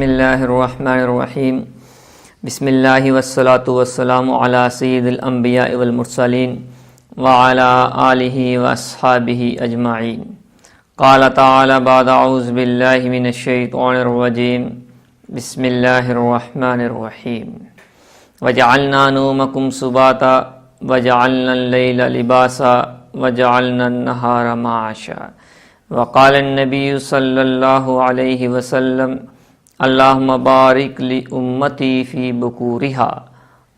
بسم اللہ الرحمن الرحیم بسم اللہ والصلاة والسلام علی سید الانبیاء والمرسلین وعلی آلہ واصحابہ اجمعین۔ قال تعالی بعد اعوذ باللہ من الشیطان الرجیم بسم اللہ الرحمن الرحیم وجعلنا نومکم سباتا وجعلنا اللیل لباسا وجعلنا النہار معاشا۔ وقال النبی صلی اللہ علیہ وسلم اللہم بارک لی امتی فی بکورہا،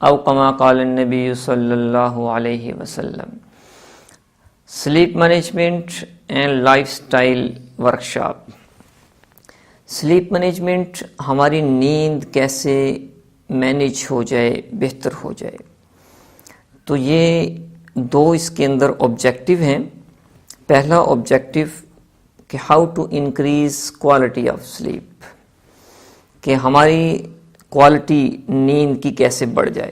او کما قال النبی صلی اللہ علیہ وسلم۔ Slip management and life style workshop. Slip management, ہماری نیند کیسے مینیج ہو جائے، بہتر ہو جائے، تو یہ دو اس کے اندر آبجیکٹیو ہیں۔ پہلا آبجیکٹیو کہ how to increase quality of sleep, کہ ہماری کوالٹی نیند کی کیسے بڑھ جائے،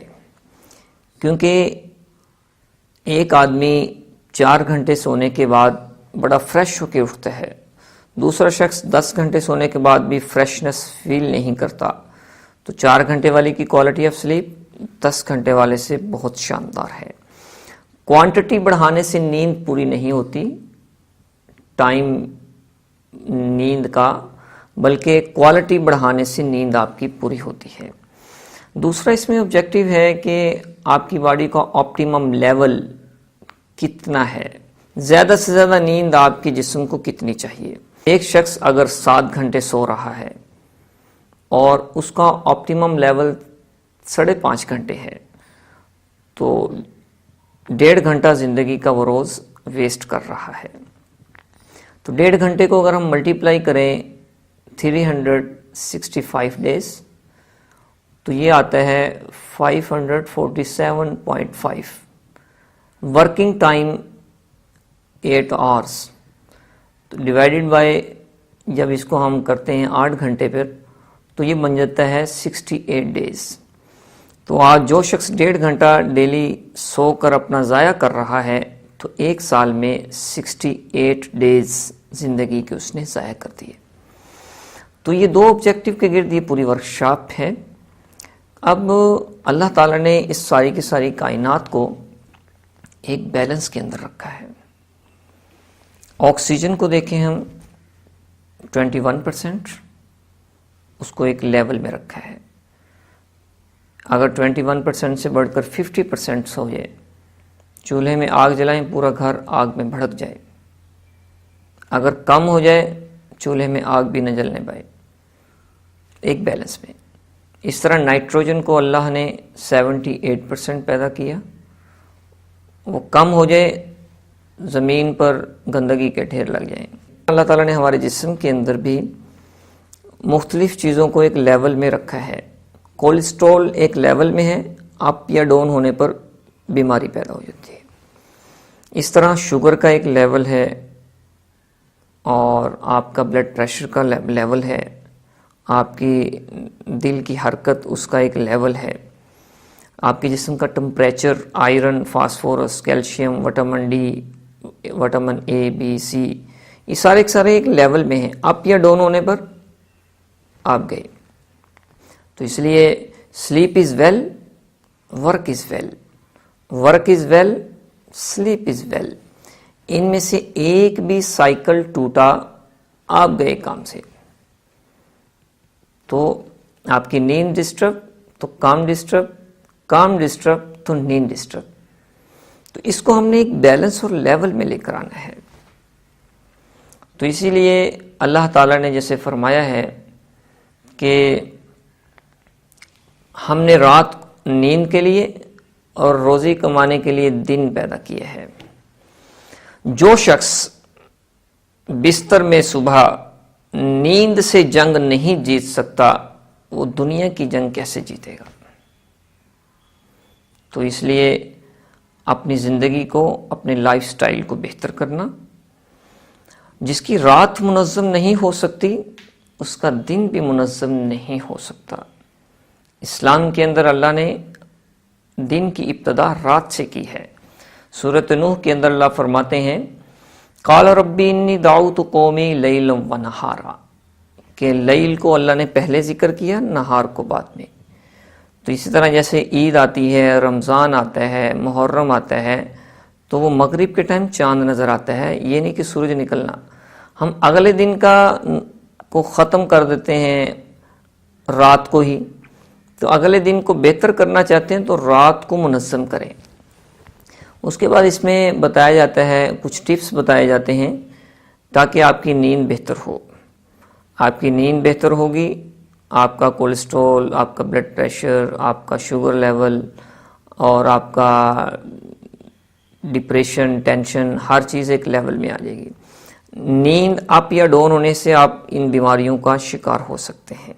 کیونکہ ایک آدمی 4 گھنٹے سونے کے بعد بڑا فریش ہو کے اٹھتا ہے، دوسرا شخص 10 گھنٹے سونے کے بعد بھی فریشنس فیل نہیں کرتا، تو 4 گھنٹے والے کی کوالٹی آف سلیپ 10 گھنٹے والے سے بہت شاندار ہے۔ کوانٹٹی بڑھانے سے نیند پوری نہیں ہوتی، ٹائم نیند کا، بلکہ کوالٹی بڑھانے سے نیند آپ کی پوری ہوتی ہے۔ دوسرا اس میں آبجیکٹیو ہے کہ آپ کی باڈی کا آپٹیمم لیول کتنا ہے، زیادہ سے زیادہ نیند آپ کے جسم کو کتنی چاہیے۔ ایک شخص اگر 7 گھنٹے سو رہا ہے اور اس کا آپٹیمم لیول 5.5 گھنٹے ہے، تو 1.5 گھنٹہ زندگی کا وہ روز ویسٹ کر رہا ہے۔ تو 1.5 گھنٹے کو اگر ہم ملٹیپلائی کریں 365 ڈیز، تو یہ آتا ہے 547.5۔ ورکنگ ٹائم 8 آورس، تو ڈیوائیڈڈ بائی جب اس کو ہم کرتے ہیں 8 گھنٹے پر، تو یہ بن جاتا ہے 68 ڈیز۔ تو آج جو شخص 1.5 گھنٹہ ڈیلی سو کر اپنا ضائع کر رہا ہے، تو 1 سال میں 68 ڈیز زندگی کے اس نے ضائع کر دیے۔ تو یہ دو آبجیکٹیو کے گرد یہ پوری ورکشاپ ہے۔ اب اللہ تعالیٰ نے اس ساری کی ساری کائنات کو ایک بیلنس کے اندر رکھا ہے۔ آکسیجن کو دیکھیں ہم 21%، اس کو ایک لیول میں رکھا ہے۔ اگر 21% سے بڑھ کر 50% ہو جائے، چولہے میں آگ جلائیں پورا گھر آگ میں بھڑک جائے، اگر کم ہو جائے چولہے میں آگ بھی نہ جلنے پائے، ایک بیلنس میں۔ اس طرح نائٹروجن کو اللہ نے 78% پیدا کیا، وہ کم ہو جائے زمین پر گندگی کے ڈھیر لگ جائیں۔ اللہ تعالیٰ نے ہمارے جسم کے اندر بھی مختلف چیزوں کو ایک لیول میں رکھا ہے۔ کولیسٹرول ایک لیول میں ہے، اپ یا ڈاؤن ہونے پر بیماری پیدا ہو جاتی ہے۔ اس طرح شوگر کا ایک لیول ہے، اور آپ کا بلڈ پریشر کا لیول ہے، آپ کی دل کی حرکت اس کا ایک لیول ہے، آپ کے جسم کا temperature, iron, phosphorus, calcium, vitamin D, vitamin A, B, C, یہ سارے ایک لیول میں ہیں۔ اپ یا ڈاؤن ہونے پر آپ گئے۔ تو اس لیے sleep is well, work is well, work is well, sleep is well. ان میں سے ایک بھی سائیکل ٹوٹا، آپ گئے کام سے، تو آپ کی نیند ڈسٹرب، تو کام ڈسٹرب، کام ڈسٹرب تو نیند ڈسٹرب۔ تو اس کو ہم نے ایک بیلنس اور لیول میں لے کر آنا ہے۔ تو اسی لیے اللہ تعالیٰ نے جیسے فرمایا ہے کہ ہم نے رات نیند کے لیے اور روزی کمانے کے لیے دن پیدا کیا ہے۔ جو شخص بستر میں صبح نیند سے جنگ نہیں جیت سکتا، وہ دنیا کی جنگ کیسے جیتے گا؟ تو اس لیے اپنی زندگی کو، اپنے لائف سٹائل کو بہتر کرنا۔ جس کی رات منظم نہیں ہو سکتی، اس کا دن بھی منظم نہیں ہو سکتا۔ اسلام کے اندر اللہ نے دن کی ابتدا رات سے کی ہے۔ سورۃ نوح کے اندر اللہ فرماتے ہیں قال ربی انی دعوت قومی لیلا و نہارا، کہ لیل کو اللہ نے پہلے ذکر کیا، نہار کو بعد میں۔ تو اسی طرح جیسے عید آتی ہے، رمضان آتا ہے، محرم آتا ہے، تو وہ مغرب کے ٹائم چاند نظر آتا ہے، یہ نہیں کہ سورج نکلنا، ہم اگلے دن کو ختم کر دیتے ہیں رات کو ہی، تو اگلے دن کو بہتر کرنا چاہتے ہیں تو رات کو منظم کریں۔ اس کے بعد اس میں بتایا جاتا ہے، کچھ ٹپس بتائے جاتے ہیں تاکہ آپ کی نیند بہتر ہو۔ آپ کی نیند بہتر ہوگی، آپ کا کولیسٹرول، آپ کا بلڈ پریشر، آپ کا شوگر لیول اور آپ کا ڈپریشن، ٹینشن، ہر چیز ایک لیول میں آ جائے گی۔ نیند اپ یا ڈاؤن ہونے سے آپ ان بیماریوں کا شکار ہو سکتے ہیں۔